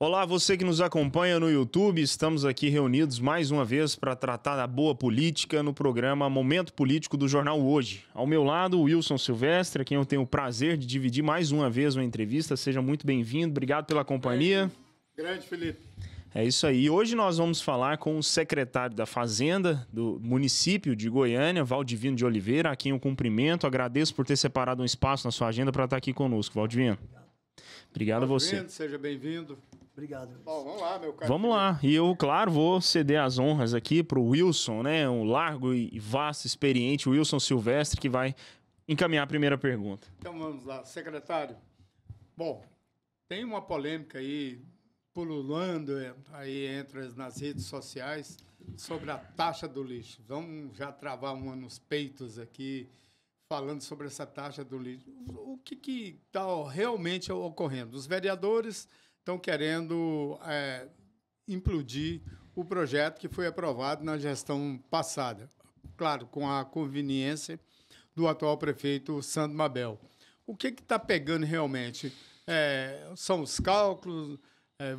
Olá, você que nos acompanha no YouTube, estamos aqui reunidos mais uma vez para tratar da boa política no programa Momento Político do Jornal Hoje. Ao meu lado, o Wilson Silvestre, a quem eu tenho o prazer de dividir mais uma vez uma entrevista. Seja muito bem-vindo, obrigado pela companhia. Grande, Felipe. É isso aí. Hoje nós vamos falar com o secretário da Fazenda do município de Goiânia, Valdivino de Oliveira, a quem eu cumprimento. Agradeço por ter separado um espaço na sua agenda para estar aqui conosco, Valdivino. Obrigado a você. Seja bem-vindo. Obrigado. Bom, vamos lá, meu caro. Vamos lá. E eu, claro, vou ceder as honras aqui para o Wilson, né? Um largo e vasto experiente Wilson Silvestre, que vai encaminhar a primeira pergunta. Então vamos lá, secretário. Bom, tem uma polêmica aí pululando aí nas redes sociais sobre a taxa do lixo. Vamos já travar uma nos peitos aqui, falando sobre essa taxa do lixo. O que está realmente ocorrendo? Os vereadores estão querendo implodir o projeto que foi aprovado na gestão passada. Claro, com a conveniência do atual prefeito Sandro Mabel. O que está pegando realmente? São os cálculos?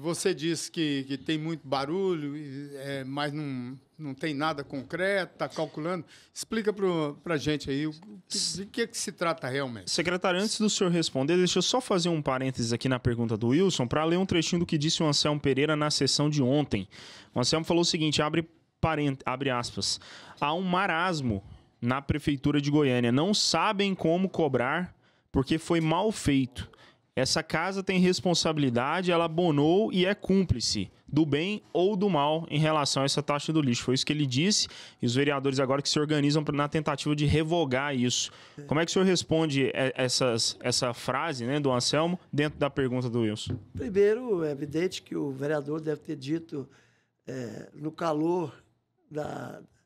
Você disse que tem muito barulho, mas não tem nada concreto, está calculando. Explica para a gente aí de que se trata realmente. Secretário, antes do senhor responder, deixa eu só fazer um parênteses aqui na pergunta do Wilson para ler um trechinho do que disse o Anselmo Pereira na sessão de ontem. O Anselmo falou o seguinte, abre aspas, há um marasmo na prefeitura de Goiânia, não sabem como cobrar porque foi mal feito. Essa casa tem responsabilidade, ela abonou e é cúmplice do bem ou do mal em relação a essa taxa do lixo. Foi isso que ele disse e os vereadores agora que se organizam na tentativa de revogar isso. Como é que o senhor responde essa frase, né, do Anselmo dentro da pergunta do Wilson? Primeiro, é evidente que o vereador deve ter dito, no calor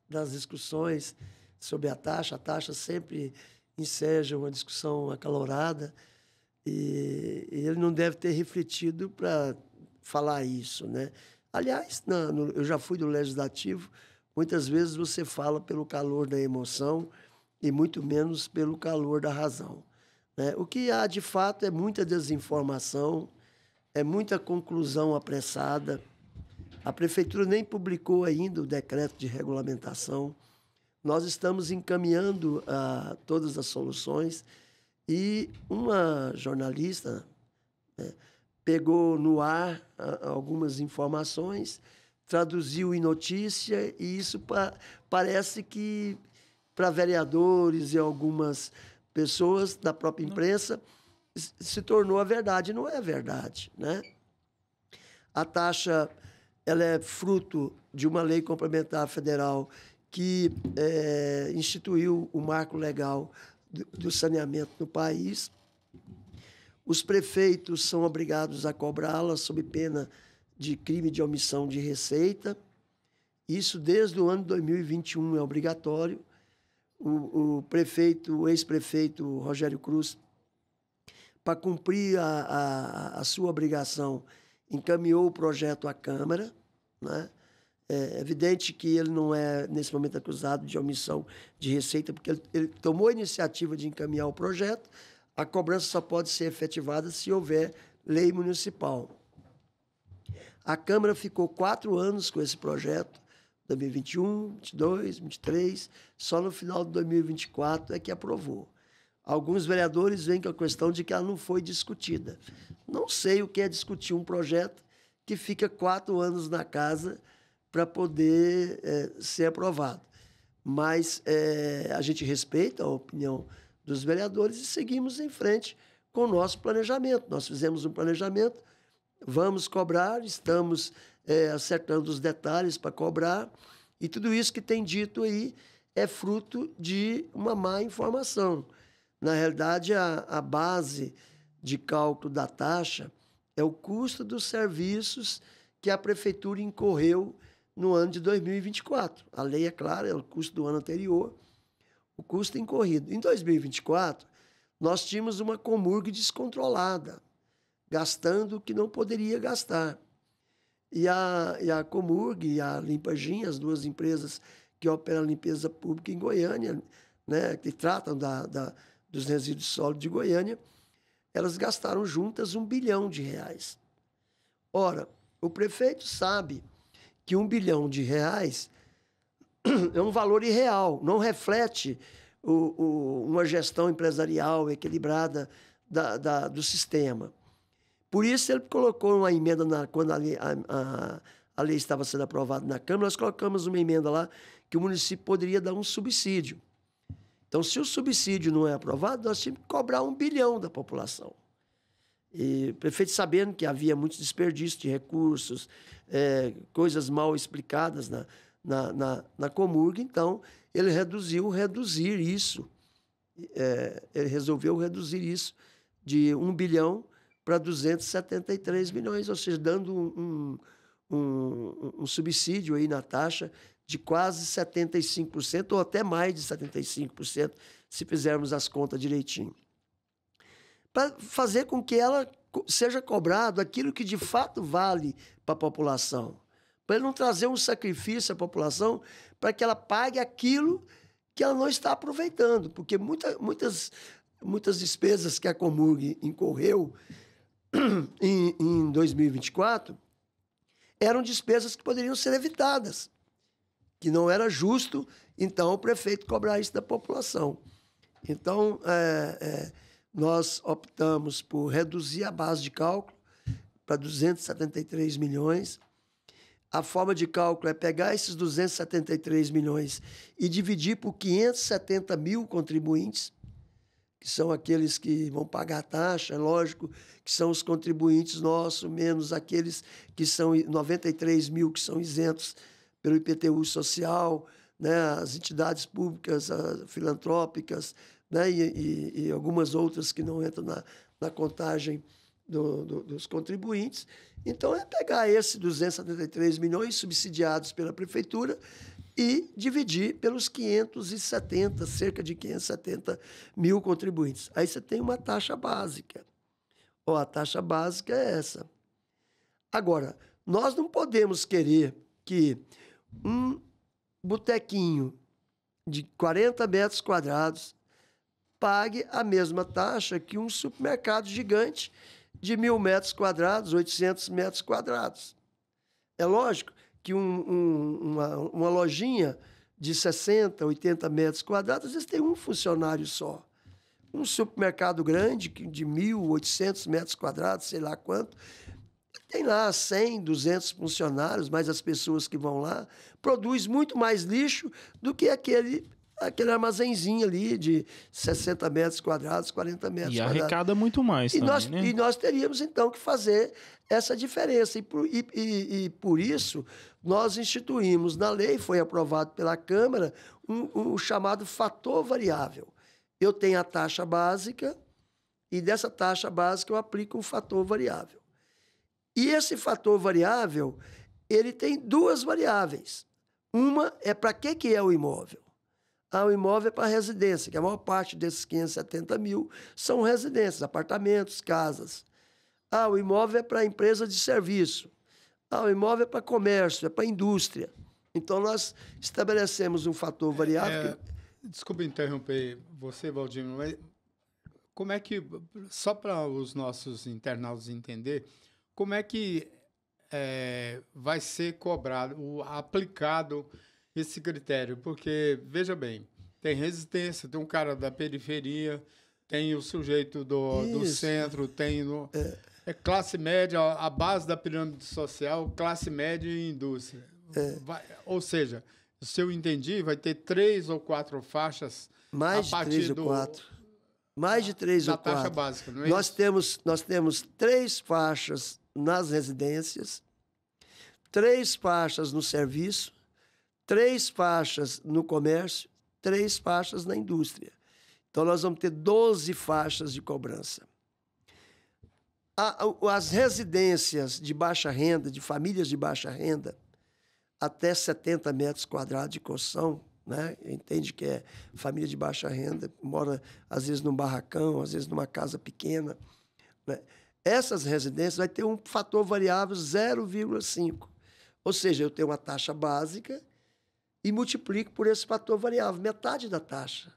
das discussões sobre a taxa sempre enseja uma discussão acalorada, e ele não deve ter refletido para falar isso, né? Aliás, eu já fui do Legislativo, muitas vezes você fala pelo calor da emoção e muito menos pelo calor da razão, né? O que há, de fato, é muita desinformação, é muita conclusão apressada. A Prefeitura nem publicou ainda o decreto de regulamentação. Nós estamos encaminhando todas as soluções. E uma jornalista pegou no ar algumas informações, traduziu em notícia, e isso parece que para vereadores e algumas pessoas da própria imprensa se tornou a verdade. Não é verdade, né? A taxa ela é fruto de uma lei complementar federal que instituiu o marco legal do saneamento no país. Os prefeitos são obrigados a cobrá-la sob pena de crime de omissão de receita. Isso desde o ano 2021 é obrigatório. O ex-prefeito Rogério Cruz, para cumprir a sua obrigação, encaminhou o projeto à Câmara, né? É evidente que ele não é, nesse momento, acusado de omissão de receita, porque ele tomou a iniciativa de encaminhar o projeto. A cobrança só pode ser efetivada se houver lei municipal. A Câmara ficou 4 anos com esse projeto, 2021, 22, 23, só no final de 2024 é que aprovou. Alguns vereadores vêm com a questão de que ela não foi discutida. Não sei o que é discutir um projeto que fica 4 anos na casa para poder ser aprovado. Mas a gente respeita a opinião dos vereadores e seguimos em frente com o nosso planejamento. Nós fizemos um planejamento, vamos cobrar, estamos acertando os detalhes para cobrar, e tudo isso que tem dito aí é fruto de uma má informação. Na realidade, a base de cálculo da taxa é o custo dos serviços que a Prefeitura incorreu no ano de 2024. A lei é clara, é o custo do ano anterior, o custo incorrido. Em 2024, nós tínhamos uma Comurg descontrolada, gastando o que não poderia gastar. E a Comurg e a Limpagem, as duas empresas que operam a limpeza pública em Goiânia, né, que tratam dos resíduos sólidos de Goiânia, elas gastaram juntas R$ 1 bilhão. Ora, o prefeito sabe que R$ 1 bilhão é um valor irreal, não reflete uma gestão empresarial equilibrada do sistema. Por isso, ele colocou uma emenda, quando a lei estava sendo aprovada na Câmara, nós colocamos uma emenda lá que o município poderia dar um subsídio. Então, se o subsídio não é aprovado, nós tínhamos que cobrar 1 bilhão da população. E o prefeito, sabendo que havia muito desperdício de recursos, coisas mal explicadas na Comurg, então ele resolveu reduzir isso de 1 bilhão para 273 milhões, ou seja, dando um subsídio aí na taxa de quase 75%, ou até mais de 75%, se fizermos as contas direitinho. Para fazer com que ela seja cobrado aquilo que de fato vale para a população. Para ele não trazer um sacrifício à população para que ela pague aquilo que ela não está aproveitando. Porque muitas despesas que a Comurg incorreu em 2024 eram despesas que poderiam ser evitadas, que não era justo, então, o prefeito cobrar isso da população. Então, nós optamos por reduzir a base de cálculo para 273 milhões. A forma de cálculo é pegar esses 273 milhões e dividir por 570 mil contribuintes, que são aqueles que vão pagar a taxa, é lógico, que são os contribuintes nossos, menos aqueles que são 93 mil que são isentos pelo IPTU social, né, as entidades públicas, filantrópicas, né, e algumas outras que não entram na contagem dos contribuintes. Então, é pegar esses 273 milhões subsidiados pela prefeitura e dividir pelos 570, cerca de 570 mil contribuintes. Aí você tem uma taxa básica. A taxa básica é essa. Agora, nós não podemos querer que um botequinho de 40 metros quadrados pague a mesma taxa que um supermercado gigante de 1.000 metros quadrados, 800 metros quadrados. É lógico que uma lojinha de 60, 80 metros quadrados, às vezes tem um funcionário só. Um supermercado grande, de 1.800 metros quadrados, sei lá quanto, tem lá 100, 200 funcionários, mas as pessoas que vão lá produz muito mais lixo do que aquele armazenzinho ali de 60 metros quadrados, 40 metros quadrados. E arrecada muito mais também, né? E nós teríamos, então, que fazer essa diferença. E por isso, nós instituímos na lei, foi aprovado pela Câmara, um chamado fator variável. Eu tenho a taxa básica e dessa taxa básica eu aplico um fator variável. E esse fator variável, ele tem duas variáveis. Uma é para que é o imóvel? O imóvel é para residência, que a maior parte desses 570 mil são residências, apartamentos, casas. O imóvel é para empresa de serviço. O imóvel é para comércio, é para indústria. Então, nós estabelecemos um fator variável. Desculpa interromper você, Valdimir, mas como é que, só para os nossos internautas entender, como é que vai ser cobrado, aplicado esse critério? Porque, veja bem, tem resistência, tem um cara da periferia, tem o sujeito do centro, tem classe média, a base da pirâmide social, classe média e indústria. Ou seja, se eu entendi, vai ter 3 ou 4 faixas mais a partir de 3 ou 4. Mais de 3 ou 4. Da taxa básica, não é isso? Nós temos 3 faixas nas residências, 3 faixas no serviço, 3 faixas no comércio, 3 faixas na indústria. Então, nós vamos ter 12 faixas de cobrança. As residências de baixa renda, de famílias de baixa renda, até 70 metros quadrados de construção, né? Entende que é família de baixa renda, mora às vezes num barracão, às vezes numa casa pequena, né? Essas residências vai ter um fator variável 0,5. Ou seja, eu tenho uma taxa básica e multiplico por esse fator variável, metade da taxa.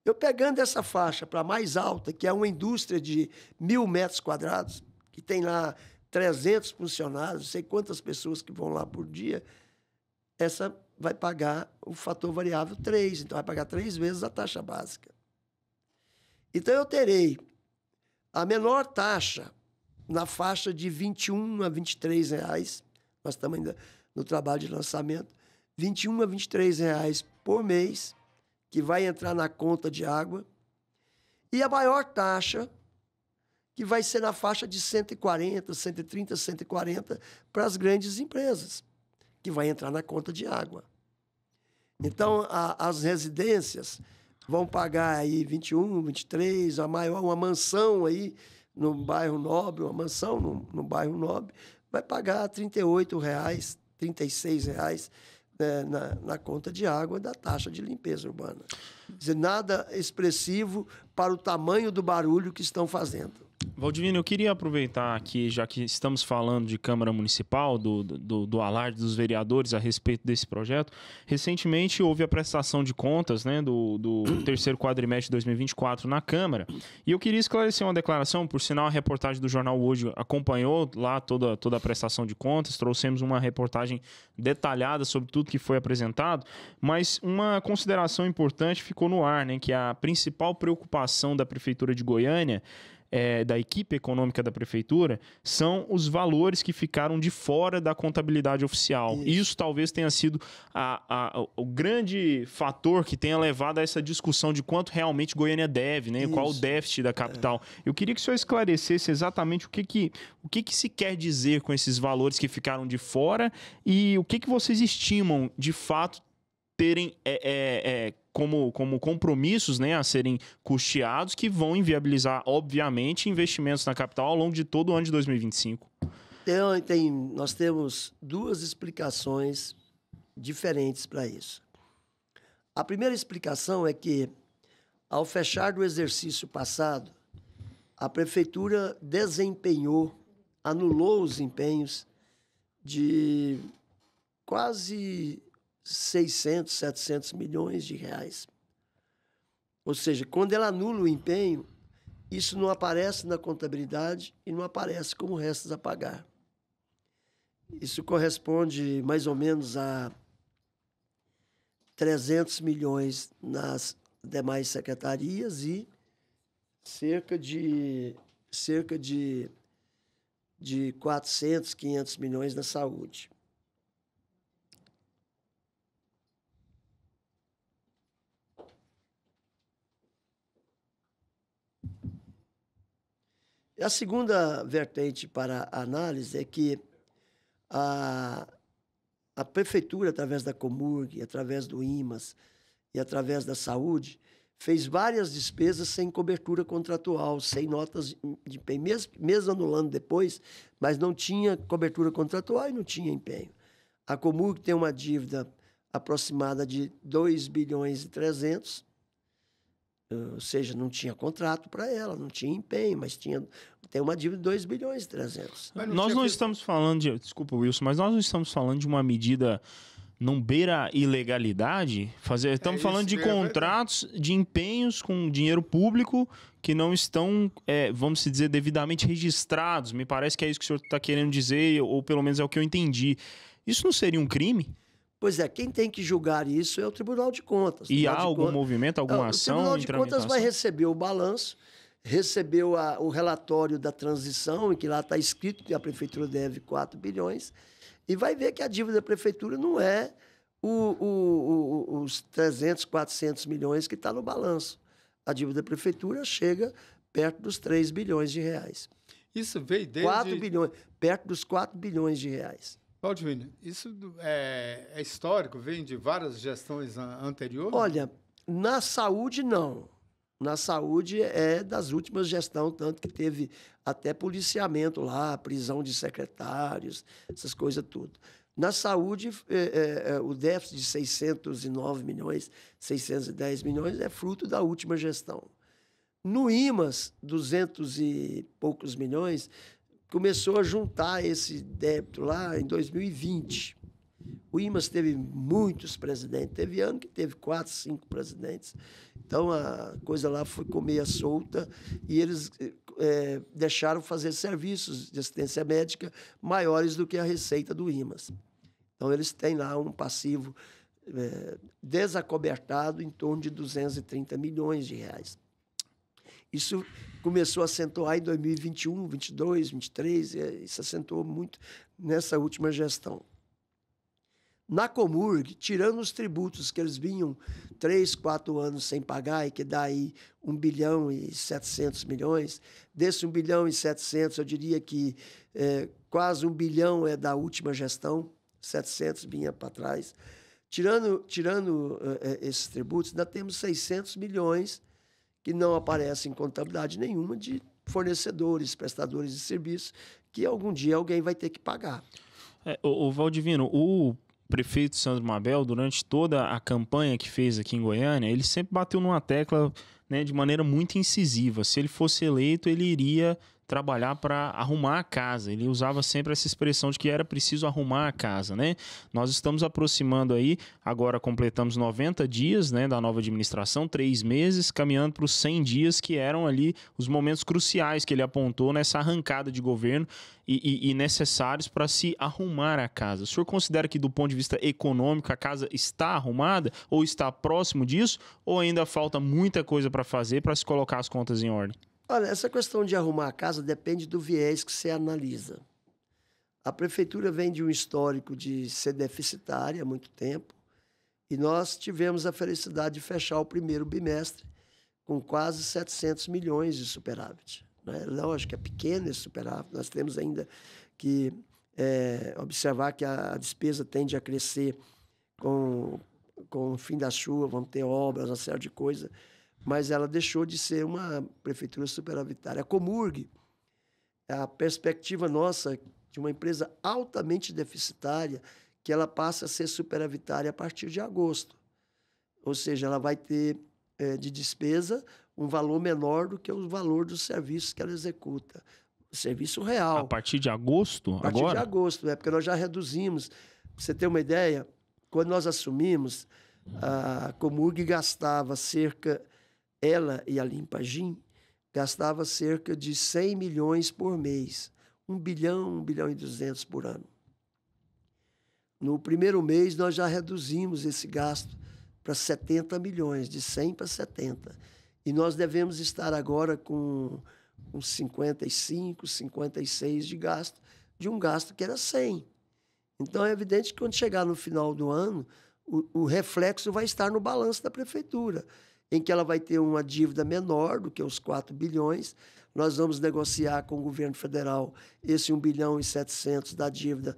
Eu pegando essa faixa para mais alta, que é uma indústria de 1.000 metros quadrados, que tem lá 300 funcionários, não sei quantas pessoas que vão lá por dia, essa vai pagar o fator variável 3, então vai pagar 3 vezes a taxa básica. Então eu terei a menor taxa na faixa de R$ 21 a R$ 23 reais, nós estamos ainda no trabalho de lançamento, R$ 21 a R$ 23 reais por mês, que vai entrar na conta de água, e a maior taxa, que vai ser na faixa de 140, 130, 140 para as grandes empresas, que vai entrar na conta de água. Então, as residências vão pagar aí 21, 23, uma mansão aí no bairro Nobre, uma mansão no bairro Nobre, vai pagar R$ 38, R$ 36 na conta de água da taxa de limpeza urbana. Quer dizer, nada expressivo para o tamanho do barulho que estão fazendo. Valdivino, eu queria aproveitar aqui, já que estamos falando de Câmara Municipal, do alarde dos vereadores a respeito desse projeto. Recentemente houve a prestação de contas, né, do terceiro quadrimestre de 2024 na Câmara. E eu queria esclarecer uma declaração, por sinal a reportagem do Jornal Hoje acompanhou lá toda a prestação de contas, trouxemos uma reportagem detalhada sobre tudo que foi apresentado, mas uma consideração importante ficou no ar, né, que a principal preocupação da Prefeitura de Goiânia, da equipe econômica da prefeitura, são os valores que ficaram de fora da contabilidade oficial. Isso talvez tenha sido o grande fator que tenha levado a essa discussão de quanto realmente Goiânia deve, né? Qual o déficit da capital. Eu queria que o senhor esclarecesse exatamente o que se quer dizer com esses valores que ficaram de fora e o que vocês estimam, de fato, terem como compromissos, né, a serem custeados, que vão inviabilizar, obviamente, investimentos na capital ao longo de todo o ano de 2025. Nós temos duas explicações diferentes para isso. A primeira explicação é que, ao fechar do exercício passado, a Prefeitura anulou os empenhos de quase 600, 700 milhões de reais. Ou seja, quando ela anula o empenho, isso não aparece na contabilidade e não aparece como restos a pagar. Isso corresponde mais ou menos a 300 milhões nas demais secretarias e cerca de 400, 500 milhões na saúde. A segunda vertente para a análise é que a Prefeitura, através da Comurg, através do IMAS e através da Saúde, fez várias despesas sem cobertura contratual, sem notas de empenho, mesmo anulando depois, mas não tinha cobertura contratual e não tinha empenho. A Comurg tem uma dívida aproximada de 2 bilhões e 300, ou seja, não tinha contrato para ela, não tinha empenho, mas tem uma dívida de 2 bilhões e 300. Nós não estamos falando de... Desculpa, Wilson, mas nós não estamos falando de uma medida não beira ilegalidade? Estamos falando de contratos, de empenhos com dinheiro público que não estão, vamos dizer, devidamente registrados. Me parece que é isso que o senhor está querendo dizer, ou pelo menos é o que eu entendi. Isso não seria um crime? Pois é, quem tem que julgar isso é o Tribunal de Contas. E há algum movimento, alguma ação? O Tribunal de Contas vai receber o balanço, recebeu o relatório da transição, em que lá está escrito que a Prefeitura deve 4 bilhões, e vai ver que a dívida da Prefeitura não é os 300, 400 milhões que está no balanço. A dívida da Prefeitura chega perto dos 3 bilhões de reais. Isso veio desde... 4 bilhões, perto dos 4 bilhões de reais. Valdivino, isso é histórico? Vem de várias gestões anteriores? Olha, na saúde, não. Na saúde é das últimas gestões, tanto que teve até policiamento lá, prisão de secretários, essas coisas tudo. Na saúde, o déficit de 609 milhões, 610 milhões é fruto da última gestão. No IMAS, 200 e poucos milhões, começou a juntar esse débito lá em 2020. O IMAS teve muitos presidentes. Teve ano que teve 4, 5 presidentes. Então, a coisa lá ficou meio solta e eles deixaram fazer serviços de assistência médica maiores do que a receita do IMAS. Então, eles têm lá um passivo desacobertado em torno de 230 milhões de reais. Isso começou a acentuar em 2021, 22, 23, isso acentuou muito nessa última gestão. Na Comurg, tirando os tributos que eles vinham 3, 4 anos sem pagar, e que dá aí 1 bilhão e 700 milhões, desse 1 bilhão e 700, eu diria que quase 1 bilhão é da última gestão, 700 vinha para trás. Tirando esses tributos, ainda temos 600 milhões que não aparecem em contabilidade nenhuma de fornecedores, prestadores de serviços, que algum dia alguém vai ter que pagar. O Valdivino, o prefeito Sandro Mabel, durante toda a campanha que fez aqui em Goiânia, ele sempre bateu numa tecla, né, de maneira muito incisiva. Se ele fosse eleito, ele iria trabalhar para arrumar a casa. Ele usava sempre essa expressão de que era preciso arrumar a casa, né? Nós estamos aproximando aí, agora completamos 90 dias, né, da nova administração, 3 meses, caminhando para os 100 dias, que eram ali os momentos cruciais que ele apontou nessa arrancada de governo e necessários para se arrumar a casa. O senhor considera que, do ponto de vista econômico, a casa está arrumada ou está próximo disso, ou ainda falta muita coisa para fazer para se colocar as contas em ordem? Olha, essa questão de arrumar a casa depende do viés que você analisa. A prefeitura vem de um histórico de ser deficitária há muito tempo e nós tivemos a felicidade de fechar o primeiro bimestre com quase 700 milhões de superávit. Né? Lógico que é pequeno esse superávit, nós temos ainda que observar que a despesa tende a crescer com o fim da chuva, vamos ter obras, uma série de coisas, mas ela deixou de ser uma prefeitura superavitária. A Comurg, a perspectiva nossa de uma empresa altamente deficitária, que ela passa a ser superavitária a partir de agosto. Ou seja, ela vai ter de despesa um valor menor do que o valor dos serviços que ela executa. O serviço real. A partir de agosto? A partir de agosto, porque nós já reduzimos. Para você ter uma ideia, quando nós assumimos, a Comurg gastava ela e a Limpagim gastava cerca de 100 milhões por mês. 1 bilhão e 200 por ano. No primeiro mês, nós já reduzimos esse gasto para 70 milhões, de 100 para 70. E nós devemos estar agora com 55, 56 de um gasto que era 100. Então, é evidente que quando chegar no final do ano, o reflexo vai estar no balanço da prefeitura, em que ela vai ter uma dívida menor do que os 4 bilhões. Nós vamos negociar com o governo federal esse 1 bilhão e 700 da dívida,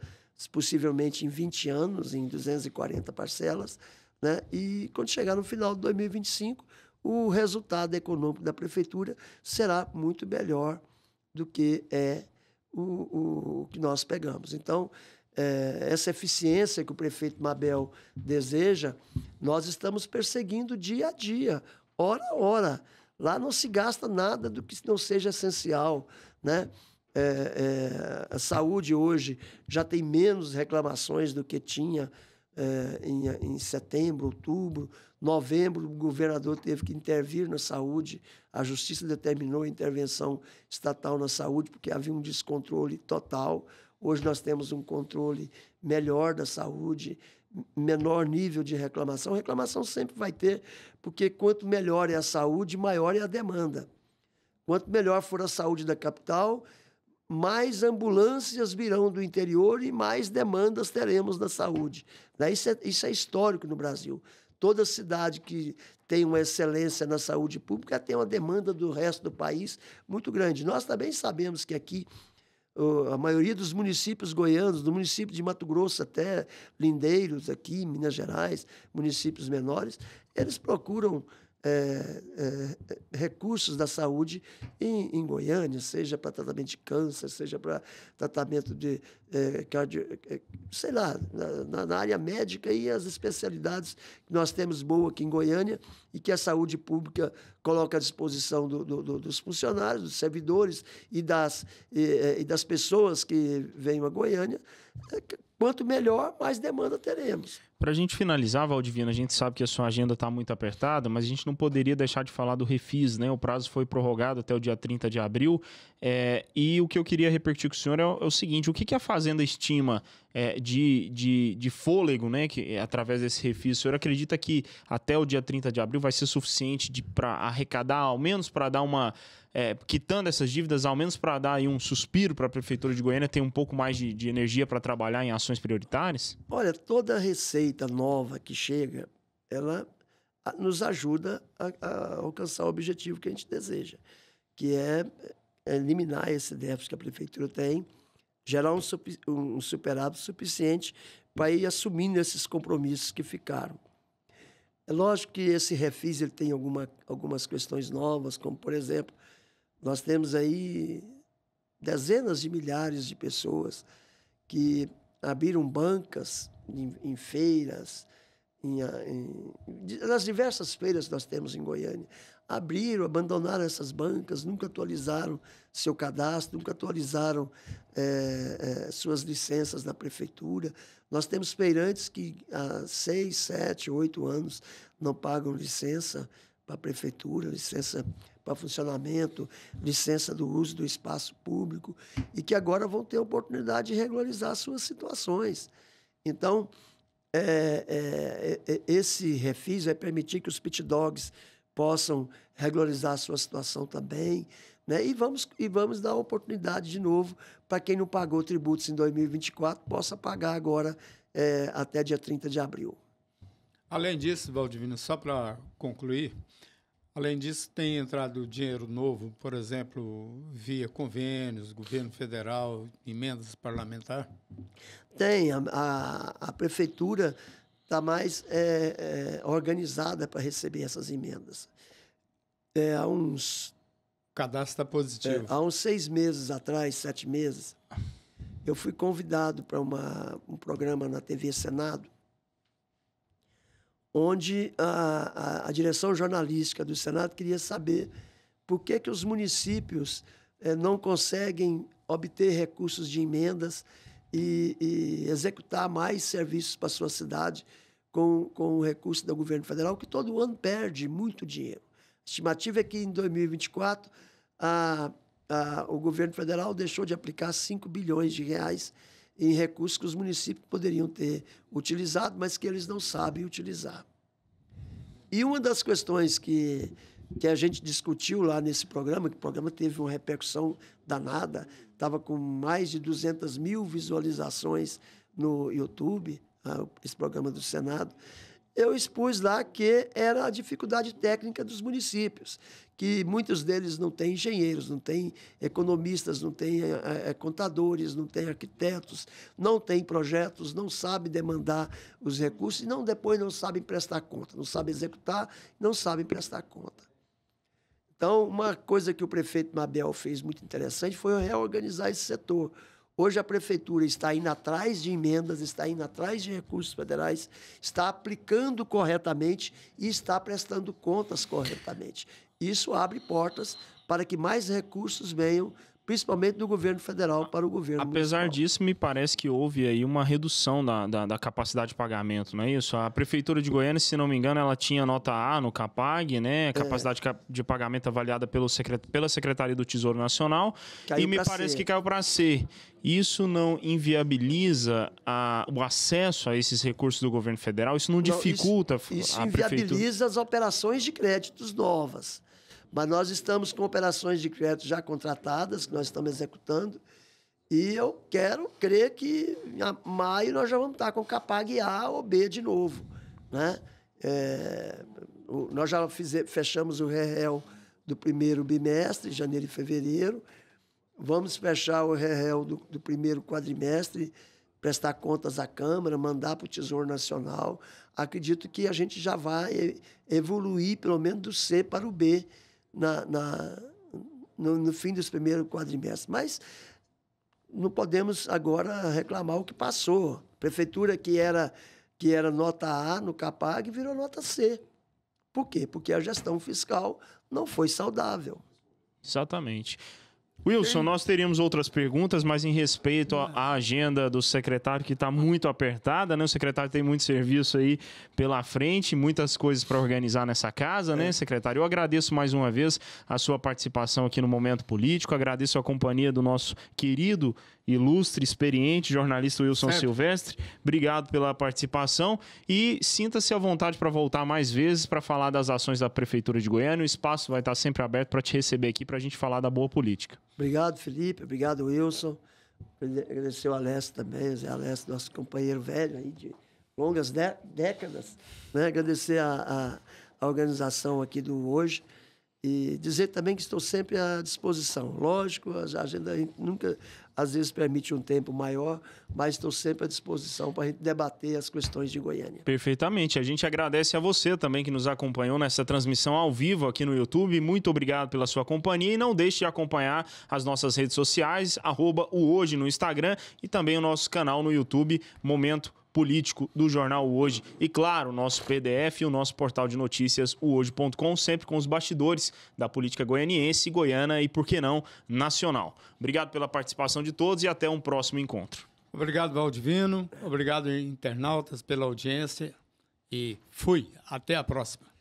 possivelmente em 20 anos, em 240 parcelas, né? E quando chegar no final de 2025, o resultado econômico da prefeitura será muito melhor do que o que nós pegamos. Então, essa eficiência que o prefeito Mabel deseja, nós estamos perseguindo dia a dia, hora a hora. Lá não se gasta nada do que não seja essencial, né? A saúde hoje já tem menos reclamações do que tinha em setembro, outubro, novembro. O governador teve que intervir na saúde, a justiça determinou a intervenção estatal na saúde porque havia um descontrole total. Hoje nós temos um controle melhor da saúde, menor nível de reclamação. Reclamação sempre vai ter, porque quanto melhor é a saúde, maior é a demanda. Quanto melhor for a saúde da capital, mais ambulâncias virão do interior e mais demandas teremos na saúde. Isso é histórico no Brasil. Toda cidade que tem uma excelência na saúde pública tem uma demanda do resto do país muito grande. Nós também sabemos que aqui a maioria dos municípios goianos, do município de Mato Grosso até Lindeiros, aqui em Minas Gerais, municípios menores, eles procuram recursos da saúde em Goiânia, seja para tratamento de câncer, seja para tratamento de sei lá, na área médica e as especialidades que nós temos boa aqui em Goiânia e que a saúde pública coloca à disposição dos funcionários, dos servidores e das pessoas que venham a Goiânia, quanto melhor, mais demanda teremos. Para a gente finalizar, Valdivino, a gente sabe que a sua agenda está muito apertada, mas a gente não poderia deixar de falar do Refis, né? O prazo foi prorrogado até o dia 30 de abril. E o que eu queria repetir com o senhor é o seguinte: o que a Fazenda estima de fôlego, né? Que, através desse Refis, o senhor acredita que até o dia 30 de abril vai ser suficiente para arrecadar, ao menos para dar uma. Quitando essas dívidas, ao menos para dar aí um suspiro para a Prefeitura de Goiânia ter um pouco mais de energia para trabalhar em ações prioritárias? Olha, toda receita nova que chega, ela nos ajuda a alcançar o objetivo que a gente deseja, que é eliminar esse déficit que a Prefeitura tem, gerar um superávit suficiente para ir assumindo esses compromissos que ficaram. É lógico que esse Refis ele tem algumas questões novas, como, por exemplo, nós temos aí dezenas de milhares de pessoas que abriram bancas em feiras, nas diversas feiras que nós temos em Goiânia. Abriram, abandonaram essas bancas, nunca atualizaram seu cadastro, nunca atualizaram suas licenças na prefeitura. Nós temos feirantes que há 6, 7, 8 anos não pagam licença para a prefeitura, licença para funcionamento, licença do uso do espaço público, e que agora vão ter a oportunidade de regularizar suas situações. Então, esse Refis vai permitir que os pit dogs possam regularizar a sua situação também, né? E vamos dar a oportunidade de novo para quem não pagou tributos em 2024 possa pagar agora até dia 30 de abril. Além disso, Valdivino, só para concluir, além disso, tem entrado dinheiro novo, por exemplo, via convênios, governo federal, emendas parlamentares? Tem. A prefeitura está mais organizada para receber essas emendas. O cadastro está positivo. Há uns 6 meses atrás, 7 meses, eu fui convidado para um programa na TV Senado, onde a direção jornalística do Senado queria saber por que os municípios não conseguem obter recursos de emendas e executar mais serviços para a sua cidade com o recurso do governo federal, que todo ano perde muito dinheiro. A estimativa é que em 2024 o governo federal deixou de aplicar 5 bilhões de reais em recursos que os municípios poderiam ter utilizado, mas que eles não sabem utilizar. E uma das questões que a gente discutiu lá nesse programa, que o programa teve uma repercussão danada, estava com mais de 200 mil visualizações no YouTube, esse programa do Senado, eu expus lá que era a dificuldade técnica dos municípios, que muitos deles não têm engenheiros, não têm economistas, não têm contadores, não têm arquitetos, não têm projetos, não sabem demandar os recursos e depois não sabem prestar conta, não sabem executar, não sabem prestar conta. Então, uma coisa que o prefeito Mabel fez muito interessante foi reorganizar esse setor. Hoje a prefeitura está indo atrás de emendas, está indo atrás de recursos federais, está aplicando corretamente e está prestando contas corretamente. Isso abre portas para que mais recursos venham, principalmente do governo federal para o governo municipal. Apesar disso, me parece que houve aí uma redução da capacidade de pagamento, não é isso? A Prefeitura de Goiânia, se não me engano, ela tinha nota A no CAPAG, né? Capacidade de pagamento avaliada pela Secretaria do Tesouro Nacional, e me parece que caiu para C. Isso não inviabiliza o acesso a esses recursos do governo federal? Isso não dificulta isso a Prefeitura? Inviabiliza as operações de créditos novas. Mas nós estamos com operações de crédito já contratadas, que nós estamos executando, e eu quero crer que em maio nós já vamos estar com o CAPAG A ou B de novo, né? Nós já fechamos o REL do primeiro bimestre, janeiro e fevereiro. Vamos fechar o REL do primeiro quadrimestre, prestar contas à Câmara, mandar para o Tesouro Nacional. Acredito que a gente já vai evoluir, pelo menos, do C para o B, no fim dos primeiros quadrimestres. Mas não podemos agora reclamar o que passou. A prefeitura que era nota A no CAPAG virou nota C. Por quê? Porque a gestão fiscal não foi saudável. Exatamente. Wilson, nós teríamos outras perguntas, mas em respeito à agenda do secretário, que está muito apertada, né? O secretário tem muito serviço aí pela frente, muitas coisas para organizar nessa casa, né, secretário? Eu agradeço mais uma vez a sua participação aqui no Momento Político, agradeço a companhia do nosso querido, ilustre, experiente jornalista Wilson Silvestre. Obrigado pela participação e sinta-se à vontade para voltar mais vezes para falar das ações da Prefeitura de Goiânia. O espaço vai estar sempre aberto para te receber aqui para a gente falar da boa política. Obrigado, Felipe. Obrigado, Wilson. Agradecer o Alessio também, o Zé Alessio, nosso companheiro velho aí de longas décadas. Né? Agradecer a organização aqui do Hoje e dizer também que estou sempre à disposição. Lógico, a agenda a gente nunca, às vezes, permite um tempo maior, mas estou sempre à disposição para a gente debater as questões de Goiânia. Perfeitamente. A gente agradece a você também que nos acompanhou nessa transmissão ao vivo aqui no YouTube. Muito obrigado pela sua companhia e não deixe de acompanhar as nossas redes sociais, @o Hoje no Instagram e também o nosso canal no YouTube, Momento Político do Jornal Hoje. E claro, o nosso PDF e o nosso portal de notícias, uhoje.com, sempre com os bastidores da política goianiense, goiana e, por que não, nacional. Obrigado pela participação de todos e até um próximo encontro. Obrigado, Valdivino. Obrigado, internautas, pela audiência. E fui. Até a próxima.